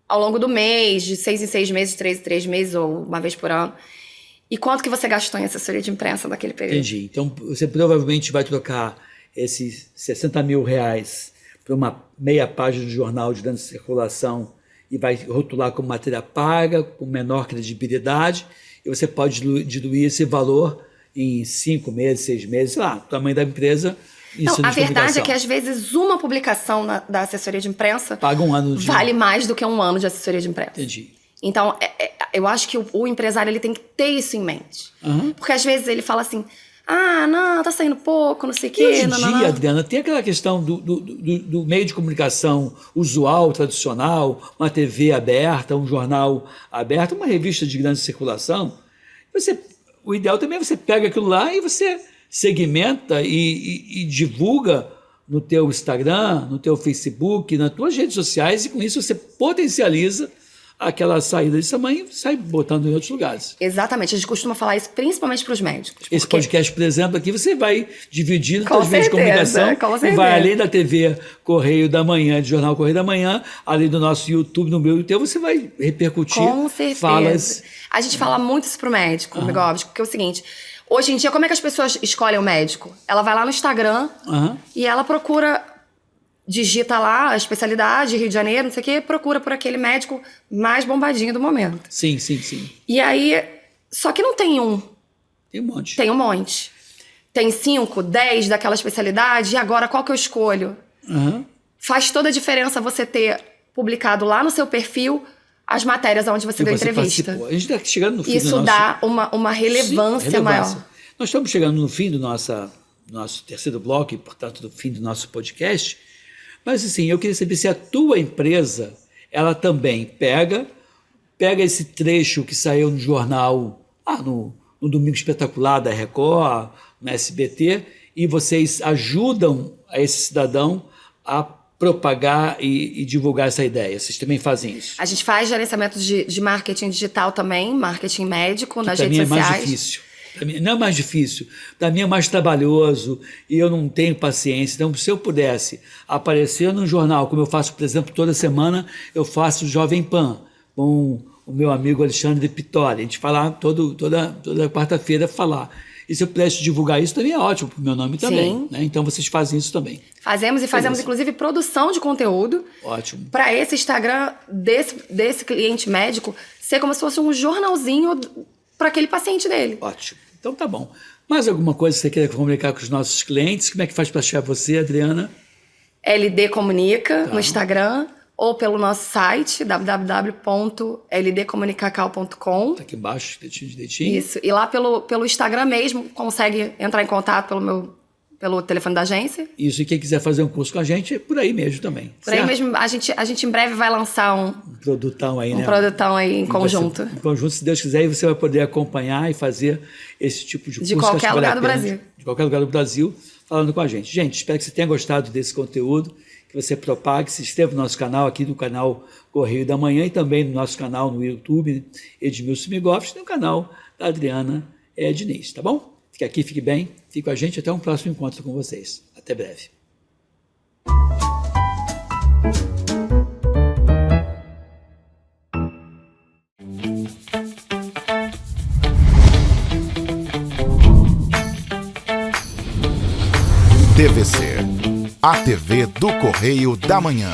ao longo do mês, de 6 em 6 meses, de 3 em 3 meses, ou uma vez por ano. E quanto que você gastou em assessoria de imprensa naquele período? Entendi. Então, você provavelmente vai trocar esses 60 mil reais para uma meia página de jornal de grande circulação e vai rotular como matéria paga, com menor credibilidade, e você pode diluir esse valor em 5 meses, 6 meses, sei lá, o tamanho da empresa. Não, a verdade é que às vezes uma publicação da assessoria de imprensa paga um ano vale mais do que um ano de assessoria de imprensa. Entendi. Então, eu acho que o empresário ele tem que ter isso em mente. Porque às vezes ele fala assim, não, tá saindo pouco, não sei o quê. E hoje em dia, Adriana, tem aquela questão do meio de comunicação usual, tradicional, uma TV aberta, um jornal aberto, uma revista de grande circulação. O ideal também é você pega aquilo lá e você segmenta e divulga no teu Instagram, no teu Facebook, nas tuas redes sociais, e com isso você potencializa aquela saída de tamanho e sai botando em outros lugares. Exatamente. A gente costuma falar isso principalmente para os médicos. Esse podcast, por exemplo, aqui você vai dividir nos meios de comunicação e vai além da TV Correio da Manhã, de Jornal Correio da Manhã, além do nosso YouTube, no meu YouTube, você vai repercutir com certeza. Falas. A gente fala muito isso para o médico, porque é o seguinte, hoje em dia, como é que as pessoas escolhem o médico? Ela vai lá no Instagram e ela digita lá a especialidade, Rio de Janeiro, não sei o quê, procura por aquele médico mais bombadinho do momento. Sim. E aí, só que não tem um. Tem um monte. Tem um monte. Tem 5, 10 daquela especialidade, e agora qual que eu escolho? Faz toda a diferença você ter publicado lá no seu perfil as matérias onde você deu entrevista. Participou. A gente está chegando no fim Isso dá uma relevância maior. Nós estamos chegando no fim do nosso terceiro bloco, e, portanto, do fim do nosso podcast. Mas, assim, eu queria saber se a tua empresa, ela também pega esse trecho que saiu no jornal, no Domingo Espetacular da Record, no SBT, e vocês ajudam a esse cidadão a propagar e divulgar essa ideia. Vocês também fazem isso? A gente faz gerenciamento de marketing digital também, marketing médico nas redes sociais. Para mim é mais difícil. Não é mais difícil, para mim é mais trabalhoso e eu não tenho paciência. Então, se eu pudesse aparecer num jornal, como eu faço, por exemplo, toda semana, eu faço Jovem Pan com o meu amigo Alexandre Pittori. A gente fala toda quarta-feira falar. E se eu pudesse divulgar isso, também é ótimo para o meu nome também. Né? Então, vocês fazem isso também. Fazemos, inclusive, produção de conteúdo. Ótimo. Para esse Instagram desse cliente médico ser como se fosse um jornalzinho para aquele paciente dele. Ótimo. Então tá bom. Mais alguma coisa que você queira comunicar com os nossos clientes? Como é que faz para achar você, Adriana? LD Comunica no Instagram ou pelo nosso site www.ldcomunicacal.com. Tá aqui embaixo, dedinho. Isso. E lá pelo Instagram mesmo consegue entrar em contato pelo telefone da agência. Isso, e quem quiser fazer um curso com a gente, é por aí mesmo também. Por aí mesmo, a gente em breve vai lançar um produtão aí, né? Um produtão aí em conjunto. Em conjunto, se Deus quiser, e você vai poder acompanhar e fazer esse tipo de curso. De qualquer lugar do Brasil. De qualquer lugar do Brasil, falando com a gente. Gente, espero que você tenha gostado desse conteúdo, que você propague, se inscreva no nosso canal, aqui no canal Correio da Manhã, e também no nosso canal no YouTube, Edmilson Migoff, e no canal da Adriana Diniz, tá bom? Fique aqui, fique bem, fique com a gente, até um próximo encontro com vocês. Até breve. TVC, a TV do Correio da Manhã.